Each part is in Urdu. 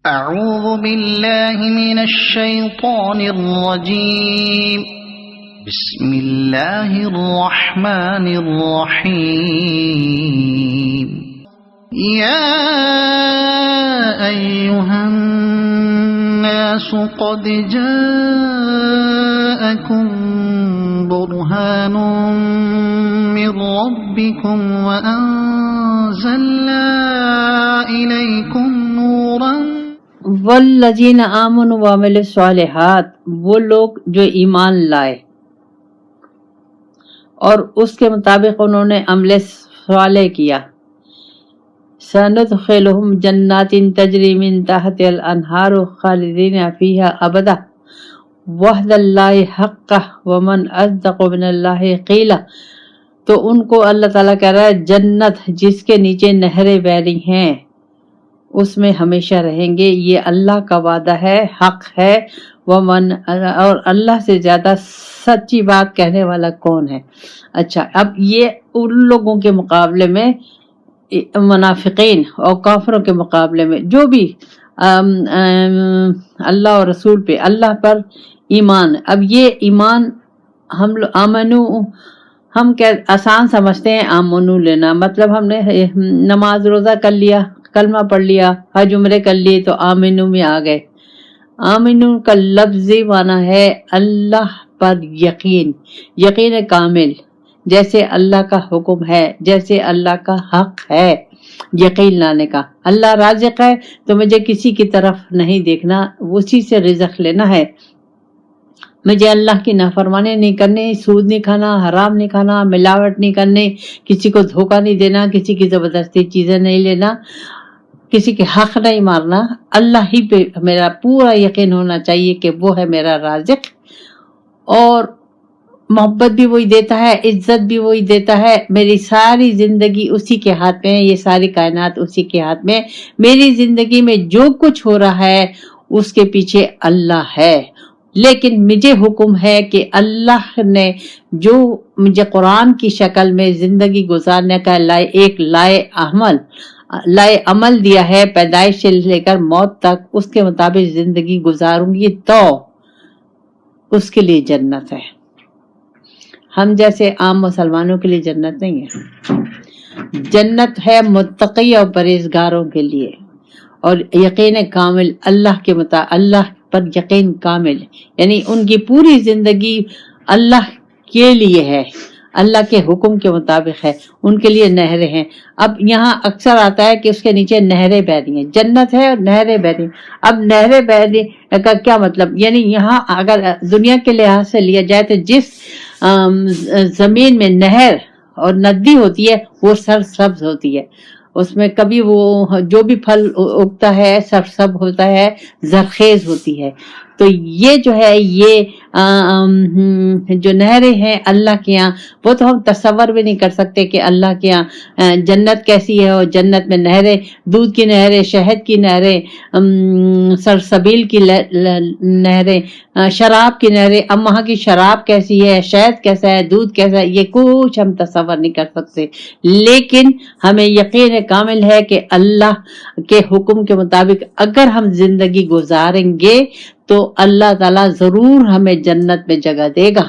أعوذ بالله من الشيطان الرجيم بسم الله الرحمن الرحيم يا أيها الناس قد جاءكم برهان من ربكم وأنزلنا إليكم نورا والذین آمنوا وعملوا الصالحات، وہ لوگ جو ایمان لائے اور اس کے مطابق انہوں نے عمل صالح کیا، سندخلہم جنات تجری من تحت الانہار خالدین فیہا ابدا وعد اللہ حقہ ومن اصدق من اللہ قیلا۔ تو ان کو اللہ تعالیٰ کہہ رہا ہے جنت جس کے نیچے نہریں بہہ رہی ہیں، اس میں ہمیشہ رہیں گے، یہ اللہ کا وعدہ ہے، حق ہے۔ ومن، اور اللہ سے زیادہ سچی بات کہنے والا کون ہے؟ اچھا، اب یہ ان لوگوں کے مقابلے میں، منافقین اور کافروں کے مقابلے میں جو بھی اللہ اور رسول پہ، اللہ پر ایمان، اب یہ ایمان ہم آمنو، ہم آسان سمجھتے ہیں آمنو لینا، مطلب ہم نے نماز روزہ کر لیا، کلمہ پڑھ لیا، حج عمرے کر لیے تو آمنو میں آ گئے۔ آمنو کا لفظی معنی ہے اللہ پر یقین، یقین کامل، جیسے اللہ کا حکم ہے، جیسے اللہ کا حق ہے، یقین لانے کا۔ اللہ رازق ہے تو مجھے کسی کی طرف نہیں دیکھنا، اسی سے رزق لینا ہے، مجھے اللہ کی نافرمانی نہیں کرنی، سود نہیں کھانا، حرام نہیں کھانا، ملاوٹ نہیں کرنی، کسی کو دھوکہ نہیں دینا، کسی کی زبردستی چیزیں نہیں لینا، کسی کے حق نہیں مارنا، اللہ ہی پہ میرا پورا یقین ہونا چاہیے کہ وہ ہے میرا رازق، اور محبت بھی وہی دیتا ہے، عزت بھی وہی دیتا ہے، میری ساری زندگی اسی کے ہاتھ میں ہے، یہ ساری کائنات اسی کے ہاتھ میں، میری زندگی میں جو کچھ ہو رہا ہے اس کے پیچھے اللہ ہے۔ لیکن مجھے حکم ہے کہ اللہ نے جو مجھے قرآن کی شکل میں زندگی گزارنے کا ایک لائے عمل دیا ہے، پیدائش سے لے کر موت تک اس کے مطابق زندگی گزاروں گی تو اس کے لیے جنت ہے۔ ہم جیسے عام مسلمانوں کے لیے جنت نہیں ہے، جنت ہے متقی اور پرہیزگاروں کے لیے، اور یقین کامل اللہ کے اللہ پر یقین کامل، یعنی ان کی پوری زندگی اللہ کے لیے ہے، اللہ کے حکم کے مطابق ہے، ان کے لیے نہریں ہیں۔ اب یہاں اکثر آتا ہے کہ اس کے نیچے نہریں بہ رہی ہیں، جنت ہے اور نہریں بہ رہی ہیں۔ اب نہریں بہ رہی کا کیا مطلب؟ یعنی یہاں اگر دنیا کے لحاظ سے لیا جائے تو جس زمین میں نہر اور ندی ہوتی ہے وہ سرسبز ہوتی ہے، اس میں کبھی وہ جو بھی پھل اگتا ہے سرسبز ہوتا ہے، زرخیز ہوتی ہے۔ تو یہ جو ہے، یہ جو نہریں ہیں اللہ کے یہاں، وہ تو ہم تصور بھی نہیں کر سکتے کہ اللہ کے یہاں جنت کیسی ہے، اور جنت میں نہریں، دودھ کی نہریں، شہد کی نہریں، سلسبیل کی نہریں، شراب کی نہریں۔ اب وہاں کی شراب کیسی ہے، شہد کیسا ہے، دودھ کیسا ہے، یہ کچھ ہم تصور نہیں کر سکتے، لیکن ہمیں یقین کامل ہے کہ اللہ کے حکم کے مطابق اگر ہم زندگی گزاریں گے تو اللہ تعالیٰ ضرور ہمیں جنت میں جگہ دے گا،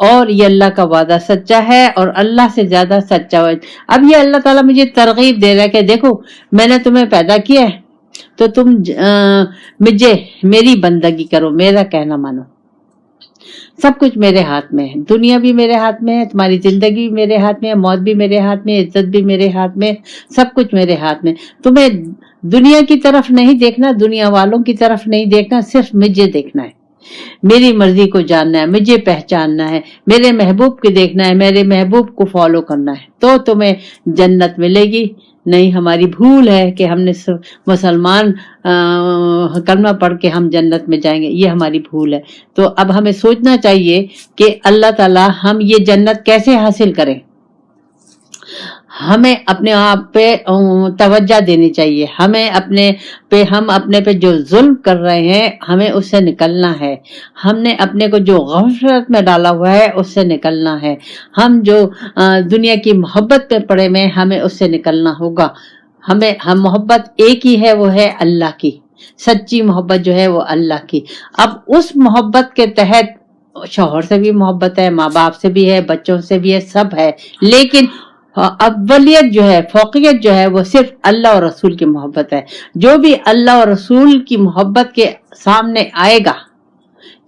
اور یہ اللہ کا وعدہ سچا ہے، اور اللہ سے زیادہ سچا ہے۔ اب یہ اللہ تعالیٰ مجھے ترغیب دے رہا ہے کہ دیکھو میں نے تمہیں پیدا کیا ہے تو تم میری بندگی کرو، میرا کہنا مانو، سب کچھ میرے ہاتھ میں ہے، دنیا بھی میرے ہاتھ میں ہے، تمہاری زندگی بھی میرے ہاتھ میں ہے، موت بھی میرے ہاتھ میں، عزت بھی میرے ہاتھ میں، سب کچھ میرے ہاتھ میں۔ تمہیں دنیا کی طرف نہیں دیکھنا، دنیا والوں کی طرف نہیں دیکھنا، صرف مجھے دیکھنا ہے، میری مرضی کو جاننا ہے، مجھے پہچاننا ہے، میرے محبوب کو دیکھنا ہے، میرے محبوب کو فالو کرنا ہے، تو تمہیں جنت ملے گی۔ نہیں، ہماری بھول ہے کہ ہم نے مسلمان کلمہ پڑھ کے ہم جنت میں جائیں گے، یہ ہماری بھول ہے۔ تو اب ہمیں سوچنا چاہیے کہ اللہ تعالیٰ ہم یہ جنت کیسے حاصل کریں۔ ہمیں اپنے آپ پہ توجہ دینی چاہیے، ہم اپنے پہ جو ظلم کر رہے ہیں ہمیں اس سے نکلنا ہے، ہم نے اپنے کو جو غفلت میں ڈالا ہوا ہے اس سے نکلنا ہے، ہم جو دنیا کی محبت پہ پڑے میں ہمیں اس سے نکلنا ہوگا۔ ہم محبت ایک ہی ہے، وہ ہے اللہ کی، سچی محبت جو ہے وہ اللہ کی. اب اس محبت کے تحت شوہر سے بھی محبت ہے, ماں باپ سے بھی ہے, بچوں سے بھی ہے, سب ہے, لیکن اولیت جو ہے, فوقیت جو ہے وہ صرف اللہ اور رسول کی محبت ہے. جو بھی اللہ اور رسول کی محبت کے سامنے آئے گا,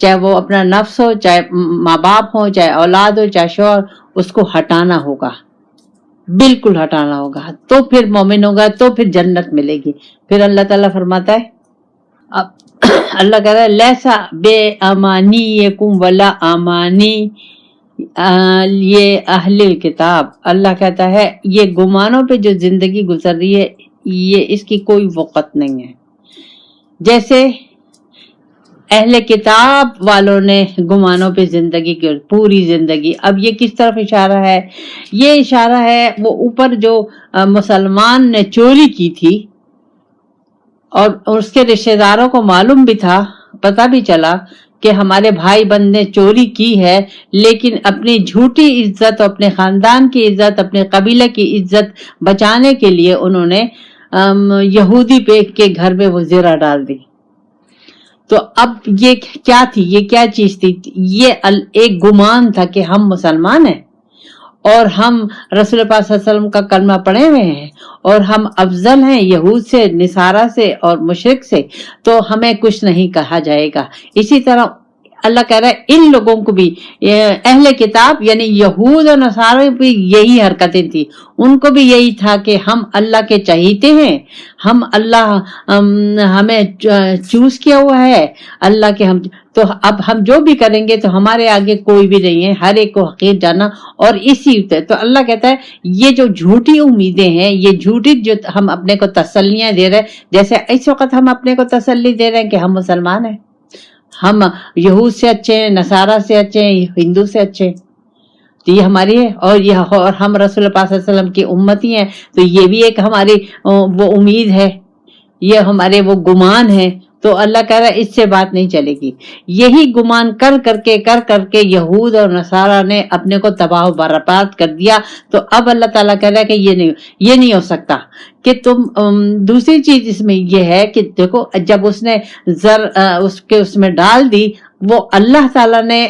چاہے وہ اپنا نفس ہو, چاہے ماں باپ ہو, چاہے اولاد ہو, چاہے شوہر, اس کو ہٹانا ہوگا, بالکل ہٹانا ہوگا, تو پھر مومن ہوگا, تو پھر جنت ملے گی. پھر اللہ تعالیٰ فرماتا ہے, اب اللہ کہتا ہے لیسا بے امانیکم ولا امانی یہ اہل کتاب. اللہ کہتا ہے یہ گمانوں پہ جو زندگی گزر رہی ہے یہ اس کی کوئی وقت نہیں ہے. جیسے اہل کتاب والوں نے گمانوں پہ زندگی کی, پوری زندگی. اب یہ کس طرف اشارہ ہے؟ یہ اشارہ ہے وہ اوپر جو مسلمان نے چوری کی تھی اور اس کے رشتہ داروں کو معلوم بھی تھا, پتہ بھی چلا کہ ہمارے بھائی بہن نے چوری کی ہے, لیکن اپنی جھوٹی عزت, اپنے خاندان کی عزت, اپنے قبیلے کی عزت بچانے کے لیے انہوں نے یہودی پہ کے گھر میں وہ زرہ ڈال دی. تو اب یہ کیا تھی, یہ کیا چیز تھی؟ یہ ایک گمان تھا کہ ہم مسلمان ہیں اور ہم رسول پاک صلی اللہ علیہ وسلم کا کلمہ پڑھے ہوئے ہیں اور ہم افضل ہیں یہود سے, نصارہ سے اور مشرک سے, تو ہمیں کچھ نہیں کہا جائے گا. اسی طرح اللہ کہہ رہا ہے ان لوگوں کو بھی, اہل کتاب یعنی یہود اور نصارہ بھی یہی حرکتیں تھی. ان کو بھی یہی تھا کہ ہم اللہ کے چہیتے ہیں, ہم اللہ ہمیں چوز کیا ہوا ہے اللہ کے, ہم تو اب ہم جو بھی کریں گے تو ہمارے آگے کوئی بھی نہیں ہے, ہر ایک کو حقیر جانا. اور اسی تو اللہ کہتا ہے یہ جو جھوٹی امیدیں ہیں, یہ جھوٹی جو ہم اپنے کو تسلیاں دے رہے ہیں, جیسے اس وقت ہم اپنے کو تسلی دے رہے ہیں کہ ہم مسلمان ہیں, ہم یہود سے اچھے ہیں, نصارہ سے اچھے ہیں, ہندو سے اچھے ہیں, تو یہ ہماری ہے. اور ہم رسول پاک صلی اللہ علیہ وسلم کی امتی ہیں, تو یہ بھی ایک ہماری وہ امید ہے, یہ ہمارے وہ گمان ہے. تو اللہ کہہ رہا ہے اس سے بات نہیں چلے گی. یہی گمان کر کر کے یہود اور نصارہ نے اپنے کو تباہ و برباد کر دیا. تو اب اللہ تعالیٰ کہہ رہا ہے کہ یہ نہیں ہو سکتا کہ تم. دوسری چیز اس میں یہ ہے کہ دیکھو جب اس نے زر اس میں ڈال دی, وہ اللہ تعالیٰ نے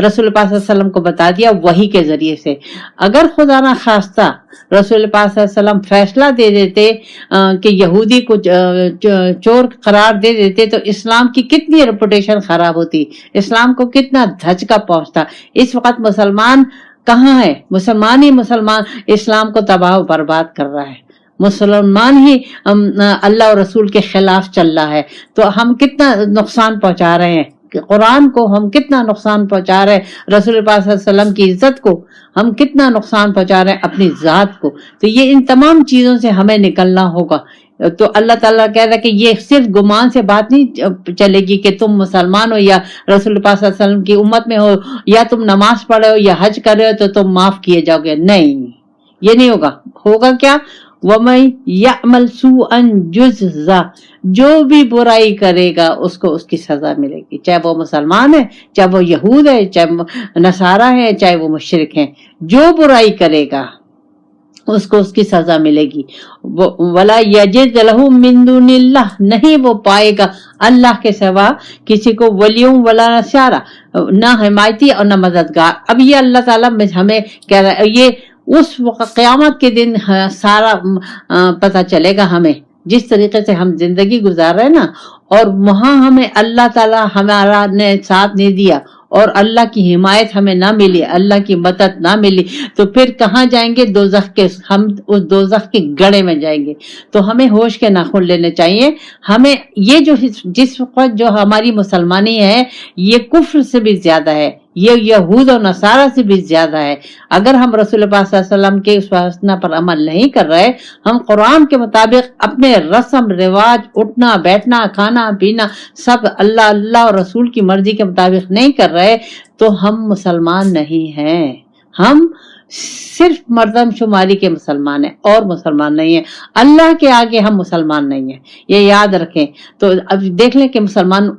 رسول پاک صلی اللہ علیہ وسلم کو بتا دیا وحی کے ذریعے سے. اگر خدا نہ خواستہ رسول پاک صلی اللہ علیہ وسلم فیصلہ دے دیتے کہ یہودی کو چور قرار دے دیتے تو اسلام کی کتنی ریپوٹیشن خراب ہوتی, اسلام کو کتنا دھچکا پہنچتا. اس وقت مسلمان کہاں ہے؟ مسلمان ہی مسلمان اسلام کو تباہ و برباد کر رہا ہے, مسلمان ہی اللہ اور رسول کے خلاف چل رہا ہے. تو ہم کتنا نقصان پہنچا رہے ہیں قرآن کو, ہم کتنا نقصان پہنچا رہے ہیں رسول پاک صلی اللہ علیہ وسلم کی عزت کو, ہم کتنا نقصان پہنچا رہے ہیں اپنی ذات کو. تو یہ ان تمام چیزوں سے ہمیں نکلنا ہوگا. تو اللہ تعالیٰ کہہ رہا ہے کہ یہ صرف گمان سے بات نہیں چلے گی کہ تم مسلمان ہو یا رسول پاک صلی اللہ علیہ وسلم کی امت میں ہو یا تم نماز پڑھ رہے ہو یا حج کر رہے ہو تو تم معاف کیے جاؤ گے. نہیں, یہ نہیں ہوگا. ہوگا کیا؟ وَمَن يَعْمَلْ سُوءًا يُجْزَ, جو بھی برائی کرے گا اس کو اس کی سزا ملے گی, چاہے وہ مسلمان ہے, چاہے وہ یہود ہے, چاہے نصارہ ہے, چاہے وہ مشرک ہیں. جو برائی کرے گا اس کو اس کی سزا ملے گی. وَلَا يَجِدْ لَهُ مِن دُونِ اللَّهِ, نہیں وہ پائے گا اللہ کے سوا کسی کو ولیوں ولا نصارہ, نہ حمایتی اور نہ مددگار. اب یہ اللہ تعالیٰ ہمیں کہہ رہا ہے, یہ اس وقت قیامت کے دن سارا پتہ چلے گا ہمیں, جس طریقے سے ہم زندگی گزار رہے ہیں نا, اور وہاں ہمیں اللہ تعالیٰ ہمارا نے ساتھ نہیں دیا اور اللہ کی حمایت ہمیں نہ ملی, اللہ کی مدد نہ ملی, تو پھر کہاں جائیں گے؟ دوزخ کے, ہم اس دوزخ کے گڑھے میں جائیں گے. تو ہمیں ہوش کے ناخن لینے چاہیے. ہمیں یہ جو جس وقت جو ہماری مسلمانی ہے یہ کفر سے بھی زیادہ ہے, یہ یہود اور نصارہ سے بھی زیادہ ہے. اگر ہم رسول پاک صلی اللہ علیہ وسلم کے اس فیصلہ پر عمل نہیں کر رہے, ہم قرآن کے مطابق اپنے رسم رواج, اٹھنا بیٹھنا, کھانا پینا سب اللہ اور رسول کی مرضی کے مطابق نہیں کر رہے, تو ہم مسلمان نہیں ہیں. ہم صرف مردم شماری کے مسلمان ہیں اور مسلمان نہیں ہیں. اللہ کے آگے ہم مسلمان نہیں ہیں, یہ یاد رکھیں. تو اب دیکھ لیں کہ مسلمان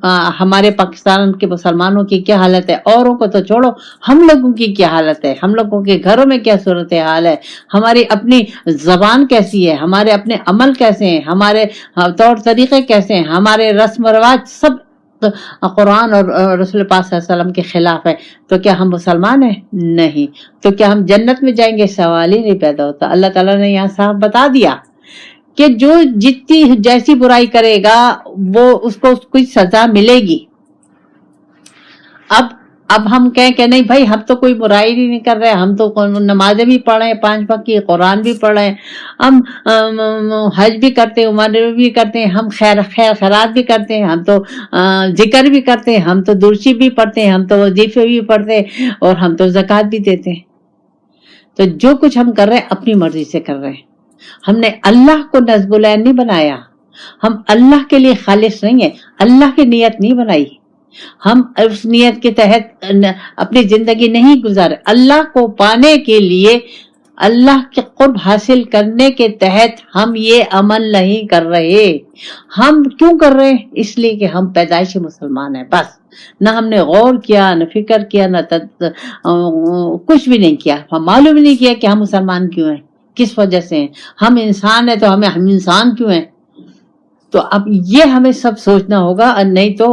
ہمارے پاکستان کے مسلمانوں کی کیا حالت ہے, اوروں کو تو چھوڑو, ہم لوگوں کی کیا حالت ہے, ہم لوگوں کے گھروں میں کیا صورتحال ہے, ہماری اپنی زبان کیسی ہے, ہمارے اپنے عمل کیسے ہیں, ہمارے طور طریقے کیسے ہیں, ہمارے رسم و رواج سب قرآن اور رسول پاک صلی اللہ علیہ وسلم کے خلاف ہے. تو کیا ہم مسلمان ہیں؟ نہیں. تو کیا ہم جنت میں جائیں گے؟ سوال ہی نہیں پیدا ہوتا. اللہ تعالیٰ نے یہاں صاحب بتا دیا کہ جو جتنی جیسی برائی کرے گا وہ اس کو کوئی سزا ملے گی. اب ہم کہیں کہ نہیں بھائی ہم تو کوئی برائی نہیں کر رہے, ہم تو نمازیں بھی پڑھ رہے ہیں 5 وقت کی, قرآن بھی پڑھ رہے ہیں, ہم حج بھی کرتے ہیں, عمرہ بھی کرتے ہیں, ہم خیرات بھی کرتے ہیں, ہم تو ذکر بھی کرتے ہیں, ہم تو درشی بھی پڑھتے ہیں, ہم تو وظیفے بھی پڑھتے ہیں, اور ہم تو زکوٰۃ بھی دیتے ہیں. تو جو کچھ ہم کر رہے ہیں اپنی مرضی سے کر رہے ہیں. ہم نے اللہ کو نصب العین نہیں بنایا, ہم اللہ کے لیے خالص نہیں ہیں, اللہ کی نیت نہیں بنائی, ہم اس نیت کے تحت اپنی زندگی نہیں گزارے. اللہ کو پانے کے لیے, اللہ کے قرب حاصل کرنے کے تحت ہم یہ عمل نہیں کر رہے. ہم کیوں کر رہے ہیں؟ اس لیے کہ ہم پیدائشی مسلمان ہیں بس. نہ ہم نے غور کیا, نہ فکر کیا, نہ کچھ بھی نہیں کیا, ہم معلوم نہیں کیا کہ ہم مسلمان کیوں ہیں, کس وجہ سے ہیں. ہم انسان ہیں تو ہم انسان کیوں ہیں. تو اب یہ ہمیں سب سوچنا ہوگا, نہیں تو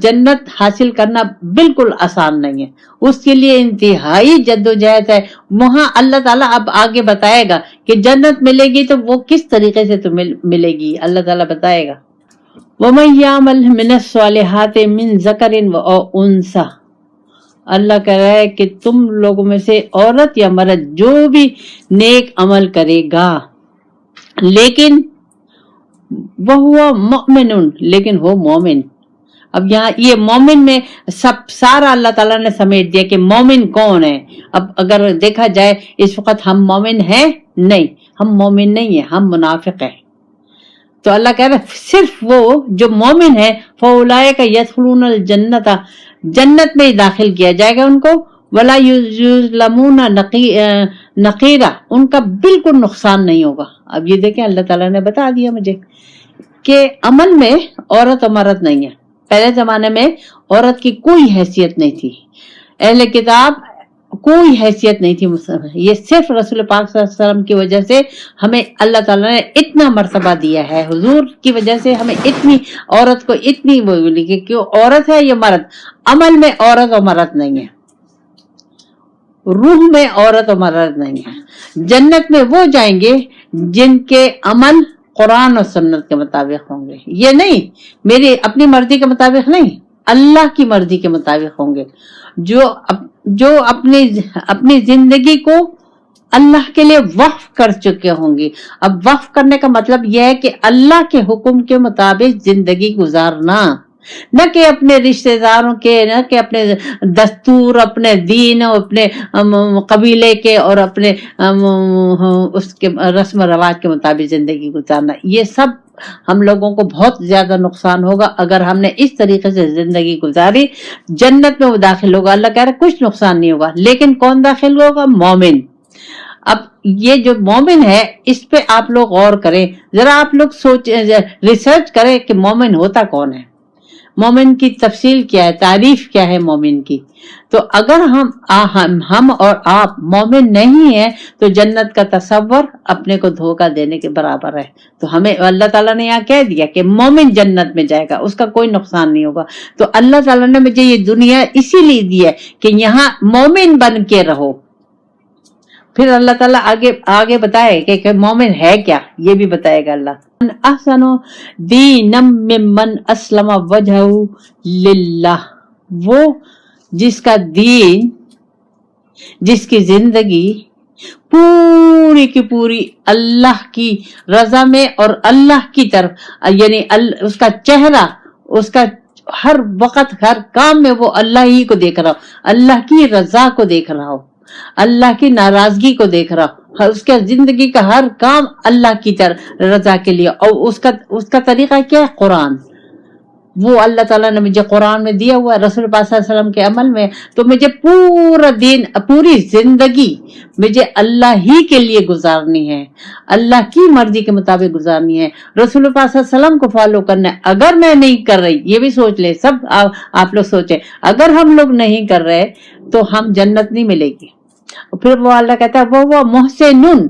جنت حاصل کرنا بالکل آسان نہیں ہے, اس کے لیے انتہائی جدوجہد ہے. وہاں اللہ تعالیٰ اب آگے بتائے گا کہ جنت ملے گی تو وہ کس طریقے سے تو ملے گی, اللہ تعالیٰ بتائے گا. وَمَن يَعْمَلْ مِنَ الصَّالِحَاتِ مِن ذَكَرٍ وَأُنثَىٰ انثى, اللہ کہہ رہا ہے کہ تم لوگوں میں سے عورت یا مرد جو بھی نیک عمل کرے گا, لیکن وہ مؤمن, لیکن وہ مومن. اب یہاں یہ مومن میں سارا اللہ تعالیٰ نے سمیٹ دیا کہ مومن کون ہے. اب اگر دیکھا جائے اس وقت ہم مومن ہیں؟ نہیں, ہم مومن نہیں ہیں, ہم منافق ہیں. تو اللہ کہہ رہا ہے صرف وہ جو مومن ہے, فَأُولَٰئِكَ يَدْخُلُونَ الْجَنَّةَ, جنت میں داخل کیا جائے گا ان کو, وَلَا يُظْلَمُونَ نَقِيرًا, ان کا بالکل نقصان نہیں ہوگا. اب یہ دیکھیں اللہ تعالیٰ نے بتا دیا مجھے کہ عمل میں عورت اور مرد نہیں ہے. پہلے زمانے میں عورت کی کوئی حیثیت نہیں تھی, اہل کتاب کوئی حیثیت نہیں تھی. یہ صرف رسول پاک صلی اللہ علیہ وسلم کی وجہ سے ہمیں اللہ تعالیٰ نے اتنا مرتبہ دیا ہے. حضور کی وجہ سے ہمیں اتنی عورت کو اتنی وہ ملی کہ عورت ہے یا مرد. عمل میں عورت اور مرد نہیں ہے, روح میں عورت اور مرد نہیں ہے. جنت میں وہ جائیں گے جن کے عمل قرآن اور سنت کے مطابق ہوں گے. یہ نہیں میری اپنی مرضی کے مطابق نہیں, اللہ کی مرضی کے مطابق ہوں گے, جو اپنی زندگی کو اللہ کے لیے وقف کر چکے ہوں گے. اب وقف کرنے کا مطلب یہ ہے کہ اللہ کے حکم کے مطابق زندگی گزارنا, نہ کہ اپنے رشتہ داروں کے, نہ کہ اپنے دستور, اپنے دین, اپنے قبیلے کے اور اپنے اس کے رسم و رواج کے مطابق زندگی گزارنا. یہ سب ہم لوگوں کو بہت زیادہ نقصان ہوگا اگر ہم نے اس طریقے سے زندگی گزاری. جنت میں وہ داخل ہوگا, اللہ کہہ رہا ہے کچھ نقصان نہیں ہوگا. لیکن کون داخل ہوگا؟ مومن. اب یہ جو مومن ہے اس پہ آپ لوگ غور کریں ذرا, آپ لوگ ریسرچ کریں کہ مومن ہوتا کون ہے, مومن کی تفصیل کیا ہے, تعریف کیا ہے مومن کی. تو اگر ہم اور آپ مومن نہیں ہیں تو جنت کا تصور اپنے کو دھوکہ دینے کے برابر ہے. تو ہمیں اللہ تعالیٰ نے یہاں کہہ دیا کہ مومن جنت میں جائے گا, اس کا کوئی نقصان نہیں ہوگا. تو اللہ تعالیٰ نے مجھے یہ دنیا اسی لیے دی ہے کہ یہاں مومن بن کے رہو. پھر اللہ تعالیٰ آگے بتائے کہ مومن ہے کیا, یہ بھی بتائے گا اللہ. احسن دینا ممن اسلم وجہہ للہ, وہ جس کا دین, جس کی زندگی پوری کی پوری اللہ کی رضا میں اور اللہ کی طرف, یعنی اس کا چہرہ, اس کا ہر وقت ہر کام میں وہ اللہ ہی کو دیکھ رہا ہو, اللہ کی رضا کو دیکھ رہا ہو, اللہ کی ناراضگی کو دیکھ رہا ہو. اس کا زندگی کا ہر کام اللہ کی طرف رضا کے لیے, اور اس کا طریقہ کیا ہے؟ قرآن. وہ اللہ تعالیٰ نے مجھے قرآن میں دیا ہوا ہے, رسول پاک صلی اللہ علیہ وسلم کے عمل میں, تو مجھے پورا دین, پوری زندگی مجھے اللہ ہی کے لیے گزارنی ہے, اللہ کی مرضی کے مطابق گزارنی ہے, رسول پاک صلی اللہ علیہ وسلم کو فالو کرنا ہے. اگر میں نہیں کر رہی, یہ بھی سوچ لے سب آپ لوگ سوچیں, اگر ہم لوگ نہیں کر رہے تو ہم جنت نہیں ملے گی. پھر وہ اللہ کہتا ہے وہ محسنن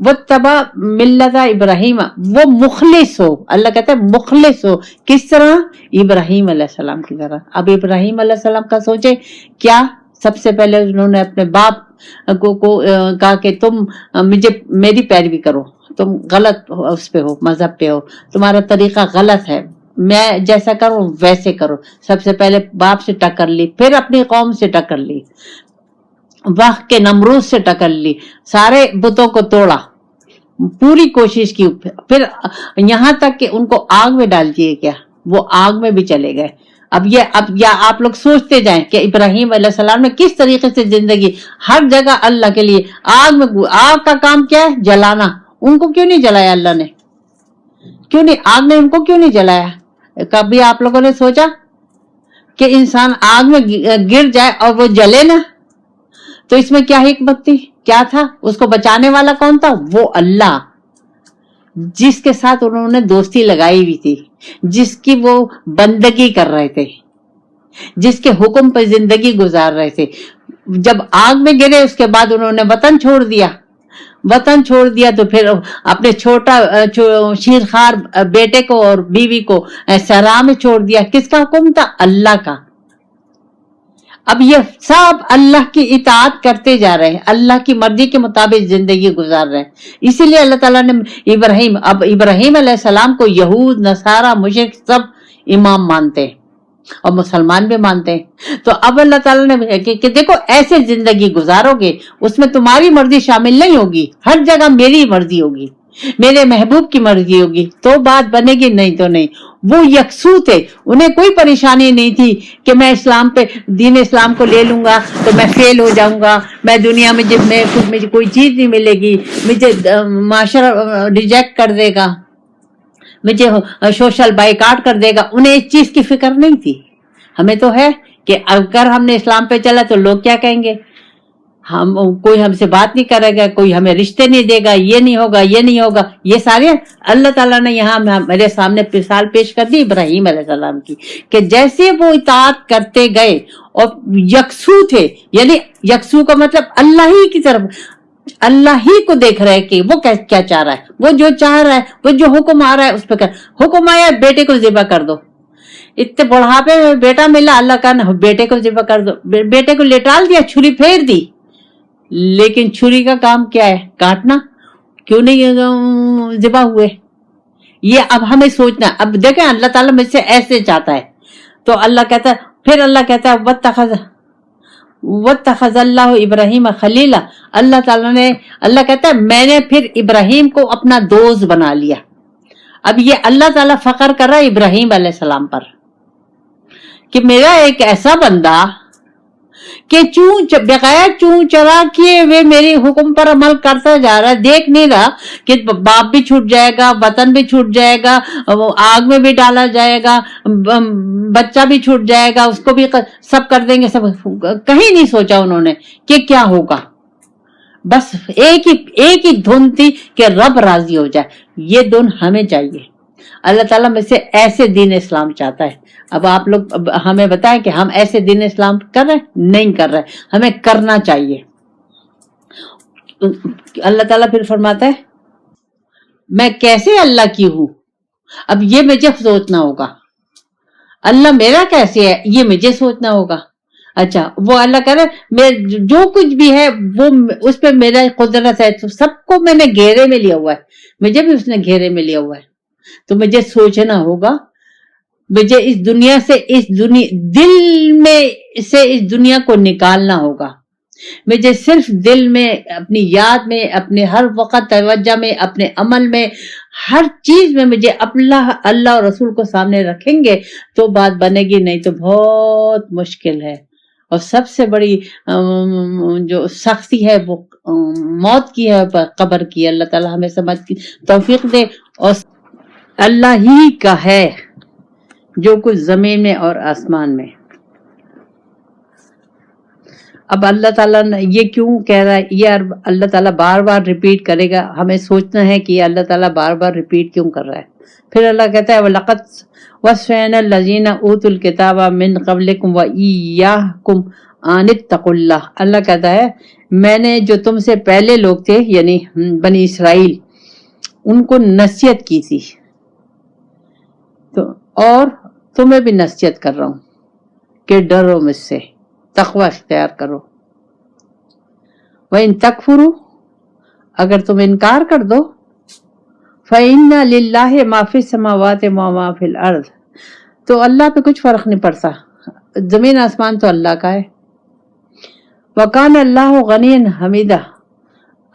واتبع ملت ابراہیم, وہ مخلص ہو. اللہ کہتا ہے مخلص ہو, کس طرح؟ ابراہیم علیہ السلام کی طرح. اب ابراہیم علیہ السلام کا سوچے کیا, سب سے پہلے انہوں نے اپنے باپ کو کہا کہ تم میری پیروی کرو, تم غلط اس پہ ہو, مذہب پہ ہو, تمہارا طریقہ غلط ہے, میں جیسا کروں ویسے کرو. سب سے پہلے باپ سے ٹکر لی, پھر اپنی قوم سے ٹکر لی, وقت کے نمرود سے ٹکر لی, سارے بتوں کو توڑا, پوری کوشش کی, پھر یہاں تک کہ ان کو آگ میں ڈال دیے گیا, وہ آگ میں بھی چلے گئے. اب یا آپ لوگ سوچتے جائیں کہ ابراہیم علیہ السلام نے کس طریقے سے زندگی ہر جگہ اللہ کے لیے, آگ کا کام کیا ہے؟ جلانا. ان کو کیوں نہیں جلایا اللہ نے؟ کیوں نہیں, آگ نے ان کو کیوں نہیں جلایا؟ کبھی آپ لوگوں نے سوچا کہ انسان آگ میں گر جائے اور وہ جلے نا؟ تو اس میں کیا حکمت تھی, کیا تھا؟ اس کو بچانے والا کون تھا؟ وہ اللہ, جس کے ساتھ انہوں نے دوستی لگائی ہوئی تھی, جس کی وہ بندگی کر رہے تھے, جس کے حکم پر زندگی گزار رہے تھے. جب آگ میں گرے اس کے بعد انہوں نے وطن چھوڑ دیا تو پھر اپنے چھوٹا شیرخوار بیٹے کو اور بیوی کو صحرا میں چھوڑ دیا. کس کا حکم تھا؟ اللہ کا. اب یہ سب اللہ کی اطاعت کرتے جا رہے ہیں, اللہ کی مرضی کے مطابق زندگی گزار رہے ہیں. اسی لیے اللہ تعالیٰ نے ابراہیم علیہ السلام کو یہود, نصارہ, مشرک سب امام مانتے ہیں اور مسلمان بھی مانتے ہیں. تو اب اللہ تعالیٰ نے کہ دیکھو ایسے زندگی گزارو گے, اس میں تمہاری مرضی شامل نہیں ہوگی, ہر جگہ میری مرضی ہوگی, میرے محبوب کی مرضی ہوگی, تو بات بنے گی, نہیں تو نہیں. وہ یکسو تھے, انہیں کوئی پریشانی نہیں تھی کہ میں دین اسلام کو لے لوں گا تو میں فیل ہو جاؤں گا, میں دنیا میں مجھے کوئی چیز نہیں ملے گی, مجھے معاشرہ ریجیکٹ کر دے گا, مجھے سوشل بائیکاٹ کر دے گا. انہیں اس چیز کی فکر نہیں تھی. ہمیں تو ہے کہ اگر ہم نے اسلام پہ چلا تو لوگ کیا کہیں گے, کوئی ہم سے بات نہیں کرے گا, کوئی ہمیں رشتے نہیں دے گا, یہ نہیں ہوگا. یہ سارے اللہ تعالیٰ نے یہاں میرے سامنے مثال پیش کر دی ابراہیم علیہ السلام کی, کہ جیسے وہ اطاعت کرتے گئے اور یکسو تھے, یعنی یکسو کا مطلب اللہ ہی کی طرف, اللہ ہی کو دیکھ رہے کہ وہ کیا چاہ رہا ہے, وہ جو چاہ رہا ہے, وہ جو حکم آ رہا ہے اس پہ حکم آیا بیٹے کو ذبح کر دو. اتنے بڑھاپے میں بیٹا ملا, اللہ کا بیٹے کو ذبح کر دو, بیٹے کو لٹال دیا, چھری پھیر دی. لیکن چھری کا کام کیا ہے؟ کاٹنا. کیوں نہیں ذبح ہوئے؟ یہ اب ہمیں سوچنا. اب دیکھیں اللہ تعالیٰ مجھ سے ایسے چاہتا ہے, تو اللہ کہتا ہے, پھر اللہ کہتا ہے واتخذ اللہ ابراہیم خلیلا. اللہ کہتا ہے میں نے پھر ابراہیم کو اپنا دوست بنا لیا. اب یہ اللہ تعالیٰ فخر کر رہا ہے ابراہیم علیہ السلام پر کہ میرا ایک ایسا بندہ کہ بغیر چون چرا کیے ہوئے میرے حکم پر عمل کرتا جا رہا ہے, دیکھ نہیں رہا کہ باپ بھی چھوٹ جائے گا, وطن بھی چھوٹ جائے گا, آگ میں بھی ڈالا جائے گا, بچہ بھی چھوٹ جائے گا, اس کو بھی سب کر دیں گے. سب کہیں نہیں سوچا انہوں نے کہ کیا ہوگا, بس ایک ہی دھن تھی کہ رب راضی ہو جائے. یہ دھن ہمیں چاہیے. اللہ تعالیٰ میں سے ایسے دین اسلام چاہتا ہے. اب آپ لوگ ہمیں بتائیں کہ ہم ایسے دین اسلام کر رہے ہیں؟ نہیں کر رہے. ہمیں کرنا چاہیے. اللہ تعالیٰ پھر فرماتا ہے میں کیسے اللہ کی ہوں. اب یہ مجھے سوچنا ہوگا, اللہ میرا کیسے ہے یہ مجھے سوچنا ہوگا. اچھا وہ اللہ کہہ رہے جو کچھ بھی ہے وہ اس پہ میرا قدرت ہے, تو سب کو میں نے گھیرے میں لیا ہوا ہے, مجھے بھی اس نے گھیرے میں لیا ہوا ہے. تو مجھے سوچنا ہوگا, مجھے اس دنیا سے دل میں سے اس دنیا کو نکالنا ہوگا. مجھے صرف دل میں, اپنی یاد میں, اپنے ہر وقت توجہ میں, اپنے عمل میں, ہر چیز میں مجھے اللہ اور رسول کو سامنے رکھیں گے تو بات بنے گی, نہیں تو بہت مشکل ہے. اور سب سے بڑی جو سختی ہے وہ موت کی ہے, قبر کی. اللہ تعالیٰ ہمیں سمجھ کی توفیق دے. اور اللہ ہی کا ہے جو کچھ زمین میں اور آسمان میں. اب اللہ تعالیٰ نے یہ کیوں کہہ رہا ہے, یہ اللہ تعالیٰ بار بار ریپیٹ کرے گا, ہمیں سوچنا ہے کہ یہ اللہ تعالیٰ بار بار ریپیٹ کیوں کر رہا ہے. پھر اللہ کہتا ہے وَلَقَدْ وَصَّيْنَا الَّذِينَ أُوتُوا الْكِتَابَ مِنْ قَبْلِكُمْ وَإِيَّاكُمْ أَنِ اتَّقُوا اللَّهَ. اللہ کہتا ہے میں نے جو تم سے پہلے لوگ تھے یعنی بنی اسرائیل ان کو نصیحت کی تھی تو اور تمہیں بھی نصیحت کر رہا ہوں کہ ڈرو مجھ سے, تقوی اختیار کرو. وَإِن تَكْفُرُوا, اگر تم انکار کر دو, فَإِنَّ لِلَّهِ مَا فِي السَّمَاوَاتِ وَمَا فِي الْأَرْضِ, تو اللہ پہ کچھ فرق نہیں پڑتا, زمین آسمان تو اللہ کا ہے. وَكَانَ اللَّهُ غَنِيًّا حَمِيدًا,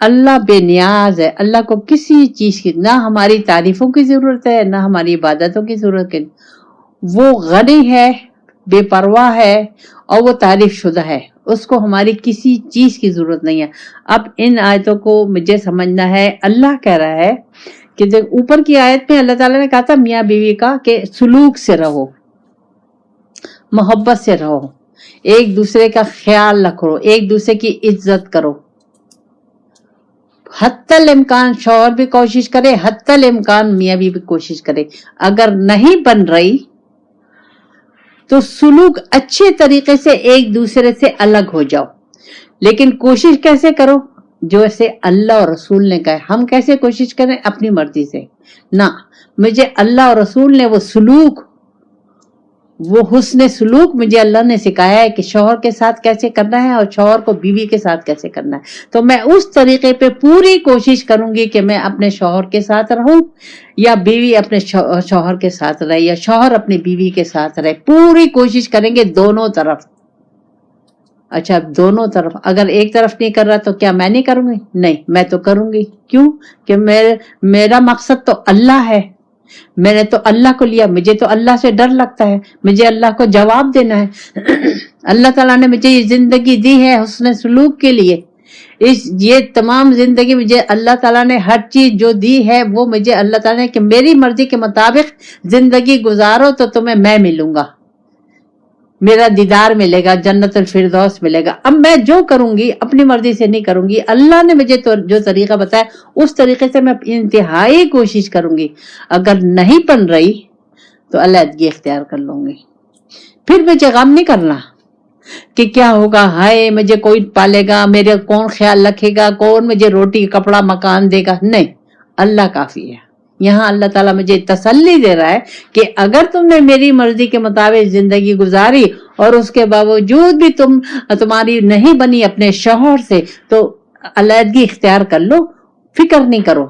اللہ بے نیاز ہے, اللہ کو کسی چیز کی نہ ہماری تعریفوں کی ضرورت ہے نہ ہماری عبادتوں کی ضرورت ہے. وہ غنی ہے, بے پرواہ ہے اور وہ تعریف شدہ ہے, اس کو ہماری کسی چیز کی ضرورت نہیں ہے. اب ان آیتوں کو مجھے سمجھنا ہے. اللہ کہہ رہا ہے کہ اوپر کی آیت میں اللہ تعالیٰ نے کہا تھا میاں بیوی کا کہ سلوک سے رہو, محبت سے رہو, ایک دوسرے کا خیال رکھو, ایک دوسرے کی عزت کرو. حتی الامکان شوہر بھی کوشش کرے, حتی الامکان میاں بیوی بھی کوشش کرے. اگر نہیں بن رہی تو سلوک اچھے طریقے سے ایک دوسرے سے الگ ہو جاؤ. لیکن کوشش کیسے کرو, جو ایسے اللہ اور رسول نے کہا. ہم کیسے کوشش کریں اپنی مرضی سے نہ, مجھے اللہ اور رسول نے وہ سلوک, وہ حسن سلوک مجھے اللہ نے سکھایا ہے کہ شوہر کے ساتھ کیسے کرنا ہے اور شوہر کو بیوی کے ساتھ کیسے کرنا ہے. تو میں اس طریقے پہ پوری کوشش کروں گی کہ میں اپنے شوہر کے ساتھ رہوں یا بیوی اپنے شوہر کے ساتھ رہے یا شوہر اپنی بیوی کے ساتھ رہے. پوری کوشش کریں گے دونوں طرف. اچھا دونوں طرف, اگر ایک طرف نہیں کر رہا تو کیا میں نہیں کروں گی؟ نہیں, میں تو کروں گی. کیوں کہ میرا مقصد تو اللہ ہے, میں نے تو اللہ کو لیا, مجھے تو اللہ سے ڈر لگتا ہے, مجھے اللہ کو جواب دینا ہے. اللہ تعالیٰ نے مجھے یہ زندگی دی ہے حسن سلوک کے لیے. یہ تمام زندگی مجھے اللہ تعالیٰ نے ہر چیز جو دی ہے وہ مجھے اللہ تعالیٰ نے کہ میری مرضی کے مطابق زندگی گزارو تو تمہیں میں ملوں گا, میرا دیدار ملے گا, جنت الفردوس ملے گا. اب میں جو کروں گی اپنی مرضی سے نہیں کروں گی, اللہ نے مجھے تو جو طریقہ بتایا اس طریقے سے میں انتہائی کوشش کروں گی. اگر نہیں بن رہی تو علیحدگی اختیار کر لوں گی. پھر مجھے غم نہیں کرنا کہ کیا ہوگا, ہائے مجھے کوئی پالے گا, میرے کون خیال رکھے گا, کون مجھے روٹی کپڑا مکان دے گا. نہیں, اللہ کافی ہے. یہاں اللہ تعالیٰ مجھے تسلی دے رہا ہے کہ اگر تم نے میری مرضی کے مطابق زندگی گزاری اور اس کے باوجود بھی تمہاری نہیں بنی اپنے شوہر سے تو علیحدگی اختیار کر لو, فکر نہیں کرو.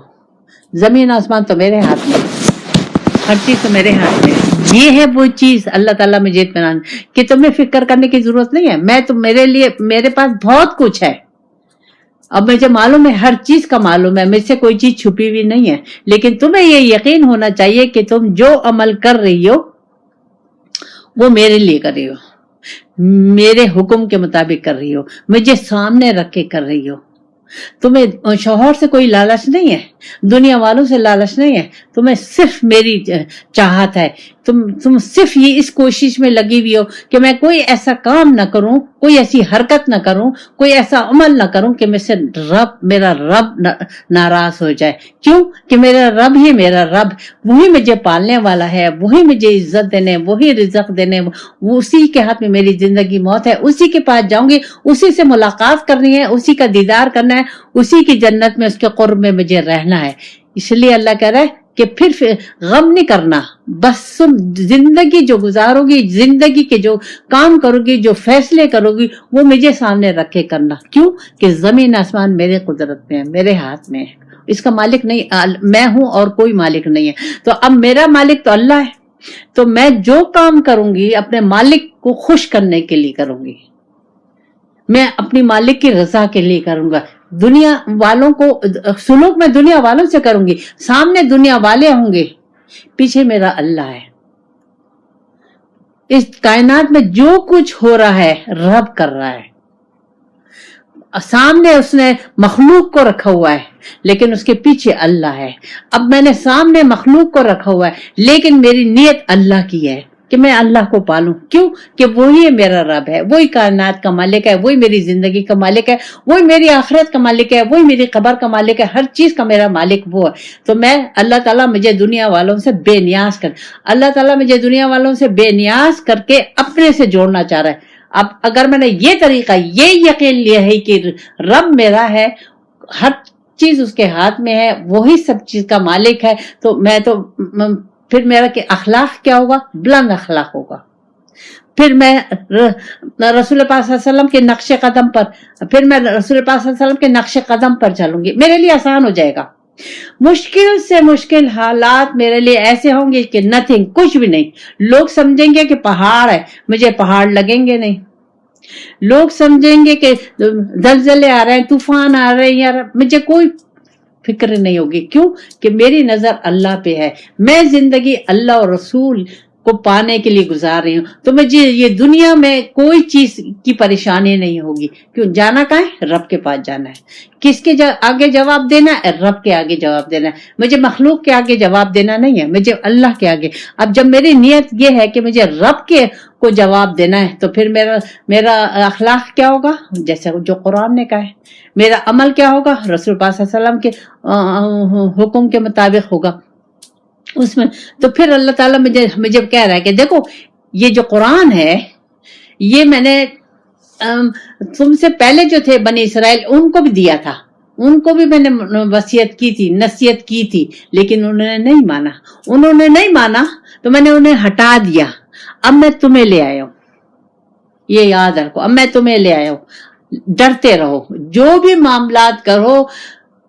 زمین آسمان تو میرے ہاتھ میں, ہر چیز تو میرے ہاتھ میں. یہ ہے وہ چیز اللہ تعالیٰ مجھے اطمینان کہ تمہیں فکر کرنے کی ضرورت نہیں ہے. میں تو میرے پاس بہت کچھ ہے. اب مجھے معلوم ہے, ہر چیز کا معلوم ہے, مجھ سے کوئی چیز چھپی ہوئی نہیں ہے. لیکن تمہیں یہ یقین ہونا چاہیے کہ تم جو عمل کر رہی ہو وہ میرے لیے کر رہی ہو, میرے حکم کے مطابق کر رہی ہو, مجھے سامنے رکھ کے کر رہی ہو. تمہیں شوہر سے کوئی لالچ نہیں ہے, دنیا والوں سے لالچ نہیں ہے, تمہیں صرف میری چاہت ہے. تم صرف یہ اس کوشش میں لگی ہوئی ہو کہ میں کوئی ایسا کام نہ کروں, کوئی ایسی حرکت نہ کروں, کوئی ایسا عمل نہ کروں کہ میں سے میرا رب ناراض ہو جائے. کیوں کہ میرا رب ہی میرا رب, وہی مجھے پالنے والا ہے, وہی مجھے عزت دینے, وہی رزق دینے, اسی کے ہاتھ میں میری زندگی موت ہے. اسی کے پاس جاؤں گی, اسی سے ملاقات کرنی ہے, اسی کا دیدار کرنا ہے, اسی کی جنت میں اس کے قرب میں مجھے رہنا ہے. اس لیے اللہ کہہ رہا ہے کہ پھر غم نہیں کرنا, بس تم زندگی جو گزارو گی, زندگی کے جو کام کرو گی, جو فیصلے کرو گی وہ مجھے سامنے رکھ کے کرنا. کیوں کہ زمین آسمان میرے قدرت میں ہے, میرے ہاتھ میں ہے, اس کا مالک نہیں میں ہوں اور کوئی مالک نہیں ہے. تو اب میرا مالک تو اللہ ہے, تو میں جو کام کروں گی اپنے مالک کو خوش کرنے کے لیے کروں گی, میں اپنی مالک کی رضا کے لیے کروں گا. دنیا والوں کو سلوک میں دنیا والوں سے کروں گی, سامنے دنیا والے ہوں گے, پیچھے میرا اللہ ہے. اس کائنات میں جو کچھ ہو رہا ہے رب کر رہا ہے. سامنے اس نے مخلوق کو رکھا ہوا ہے لیکن اس کے پیچھے اللہ ہے. اب میں نے سامنے مخلوق کو رکھا ہوا ہے لیکن میری نیت اللہ کی ہے, کہ میں اللہ کو پالوں. کیوں؟ کہ وہی میرا رب ہے, وہی کائنات کا مالک ہے, وہی میری زندگی کا مالک ہے, وہی میری آخرت کا مالک ہے, وہی میری قبر کا مالک ہے, ہر چیز کا میرا مالک وہ ہے. تو میں اللہ تعالیٰ مجھے دنیا والوں سے بے نیاز کر, اللہ تعالیٰ مجھے دنیا والوں سے بے نیاز کر کے اپنے سے جوڑنا چاہ رہا ہے. اب اگر میں نے یہ طریقہ, یہ یقین لیا ہے کہ رب میرا ہے, ہر چیز اس کے ہاتھ میں ہے, وہی سب چیز کا مالک ہے, تو میں تو پھر میرا کہ اخلاق کیا ہوگا؟ بلند اخلاق ہوگا. پھر میں رسول پاک صلی اللہ علیہ وسلم کے نقش قدم پر, پھر میں رسول پاک صلی اللہ علیہ وسلم کے نقش قدم پر چلوں گی. میرے لیے آسان ہو جائے گا. مشکل سے مشکل حالات میرے لیے ایسے ہوں گے کہ نتھنگ, کچھ بھی نہیں. لوگ سمجھیں گے کہ پہاڑ ہے, مجھے پہاڑ لگیں گے نہیں. لوگ سمجھیں گے کہ زلزلے آ رہے ہیں, طوفان آ رہے ہیں, یار مجھے کوئی فکر نہیں ہوگی. کیوں؟ کہ میری نظر اللہ پہ ہے. میں زندگی اللہ اور رسول کو پانے کے لیے گزار رہی ہوں, تو مجھے یہ دنیا میں کوئی چیز کی پریشانی نہیں ہوگی. کیوں؟ جانا کہاں ہے؟ رب کے پاس جانا ہے. کس کے آگے جواب دینا ہے؟ رب کے آگے جواب دینا ہے. مجھے مخلوق کے آگے جواب دینا نہیں ہے, مجھے اللہ کے آگے. اب جب میری نیت یہ ہے کہ مجھے رب کے کو جواب دینا ہے, تو پھر میرا اخلاق کیا ہوگا؟ جیسے جو قرآن نے کہا ہے. میرا عمل کیا ہوگا؟ رسول پاک صلی اللہ علیہ وسلم کے حکم کے مطابق ہوگا اس میں. تو پھر اللہ تعالیٰ مجھے کہہ رہا ہے کہ دیکھو, یہ جو قرآن ہے یہ میں نے تم سے پہلے جو تھے بنی اسرائیل ان کو بھی دیا تھا, ان کو بھی میں نے وصیت کی تھی, نصیحت کی تھی, لیکن انہوں نے نہیں مانا, تو میں نے انہیں ہٹا دیا. اب میں تمہیں لے آیا ہوں, یہ یاد رکھو, اب میں تمہیں لے آیا ہوں. ڈرتے رہو, جو بھی معاملات کرو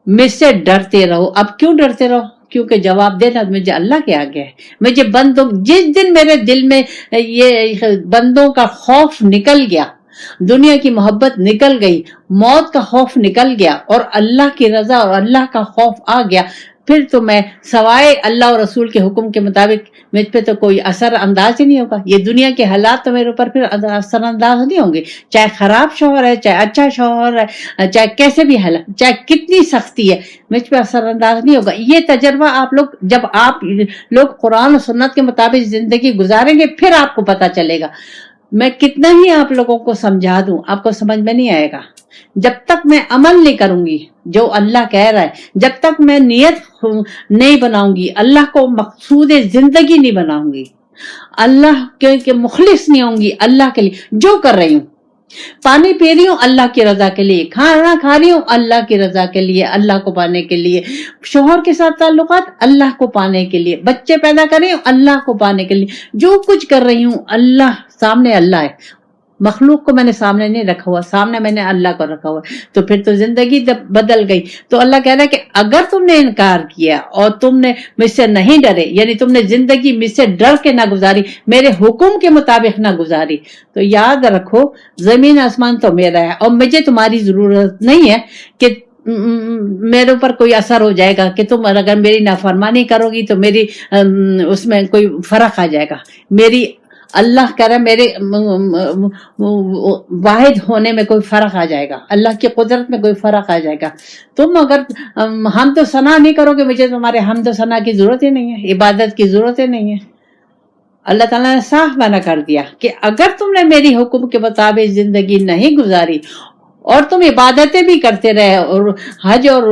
مجھ سے ڈرتے رہو. اب کیوں ڈرتے رہو؟ کیونکہ جواب دینا مجھے اللہ کے آگے ہے. مجھے جس دن میرے دل میں یہ بندوں کا خوف نکل گیا, دنیا کی محبت نکل گئی, موت کا خوف نکل گیا, اور اللہ کی رضا اور اللہ کا خوف آ گیا, پھر تو میں سوائے اللہ اور رسول کے حکم کے مطابق مجھ پہ تو کوئی اثر انداز ہی نہیں ہوگا. یہ دنیا کے حالات تو میرے اوپر پھر اثر انداز نہیں ہوں گے, چاہے خراب شوہر ہے, چاہے اچھا شوہر ہے, چاہے کیسے بھی حالات, چاہے کتنی سختی ہے, مجھ پہ اثر انداز نہیں ہوگا. یہ تجربہ آپ لوگ, جب آپ لوگ قرآن و سنت کے مطابق زندگی گزاریں گے, پھر آپ کو پتا چلے گا. میں کتنا ہی آپ لوگوں کو سمجھا دوں, آپ کو سمجھ میں نہیں آئے گا. جب تک میں عمل نہیں کروں گی جو اللہ کہہ رہا ہے, جب تک میں نیت نہیں بناؤں گی, اللہ کو مقصود زندگی نہیں بناؤں گی, اللہ کے مخلص نہیں ہوں گی اللہ کے لیے, جو کر رہی ہوں, پانی پی رہی ہوں اللہ کی رضا کے لیے, کھانا کھا رہی ہوں اللہ کی رضا کے لیے, اللہ کو پانے کے لیے, شوہر کے ساتھ تعلقات اللہ کو پانے کے لیے, بچے پیدا کر رہی ہوں اللہ کو پانے کے لیے, جو کچھ کر رہی ہوں اللہ سامنے اللہ ہے. مخلوق کو میں نے سامنے نہیں رکھا ہوا, سامنے میں نے اللہ کو رکھا ہوا. تو پھر تو زندگی بدل گئی. تو اللہ کہہ رہا ہے کہ اگر تم نے انکار کیا اور تم نے مجھ سے نہیں ڈرے, یعنی تم نے زندگی مجھ سے ڈر کے نہ گزاری, میرے حکم کے مطابق نہ گزاری, تو یاد رکھو زمین آسمان تو میرا ہے, اور مجھے تمہاری ضرورت نہیں ہے کہ میرے اوپر کوئی اثر ہو جائے گا کہ تم اگر میری نافرمانی کرو گی تو میری اس میں کوئی فرق آ جائے گا. میری اللہ کہہ رہا ہے میرے واحد ہونے میں کوئی فرق آ جائے گا, اللہ کی قدرت میں کوئی فرق آ جائے گا. تم اگر حمد و ثنا نہیں کرو گے, مجھے تمہارے حمد و ثنا کی ضرورت ہی نہیں ہے, عبادت کی ضرورت ہی نہیں ہے. اللہ تعالیٰ نے صاف منع کر دیا کہ اگر تم نے میری حکم کے مطابق زندگی نہیں گزاری اور تم عبادتیں بھی کرتے رہے اور حج اور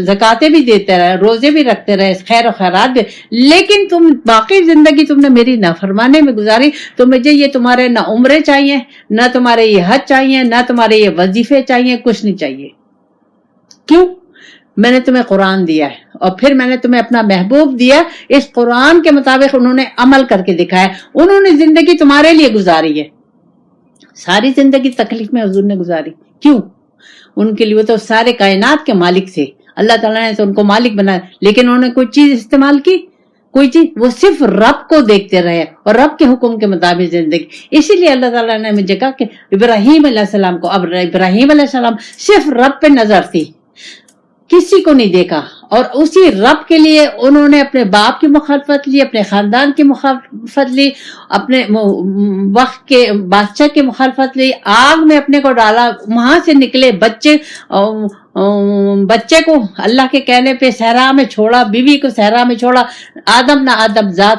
زکاتیں بھی دیتے رہے, روزے بھی رکھتے رہے, خیر و خیرات بھی, لیکن تم باقی زندگی تم نے میری نافرمانی میں گزاری, تو مجھے یہ تمہارے نہ عمرے چاہیے, نہ تمہارے یہ حج چاہیے, نہ تمہارے یہ وظیفے چاہیے, کچھ نہیں چاہیے. کیوں؟ میں نے تمہیں قرآن دیا ہے, اور پھر میں نے تمہیں اپنا محبوب دیا, اس قرآن کے مطابق انہوں نے عمل کر کے دکھایا, انہوں نے زندگی تمہارے لیے گزاری ہے. ساری زندگی تکلیف میں حضور نے گزاری. کیوں؟ ان کے لیے وہ تو سارے کائنات کے مالک تھے, اللہ تعالیٰ نے تو ان کو مالک بنایا, لیکن انہوں نے کوئی چیز استعمال کی, کوئی چیز, وہ صرف رب کو دیکھتے رہے اور رب کے حکم کے مطابق زندگی. اسی لیے اللہ تعالیٰ نے مجھے کہا کہ ابراہیم علیہ السلام کو, اب ابراہیم علیہ السلام صرف رب پہ نظر تھی, کسی کو نہیں دیکھا, اور اسی رب کے لیے انہوں نے اپنے باپ کی مخالفت لی, اپنے خاندان کی مخالفت لی, اپنے وقت کے بادشاہ کی مخالفت لی, آگ میں اپنے کو ڈالا, وہاں سے نکلے, بچے کو اللہ کے کہنے پہ صحرا میں چھوڑا, بیوی کو صحرا میں چھوڑا, آدم نہ آدم ذات,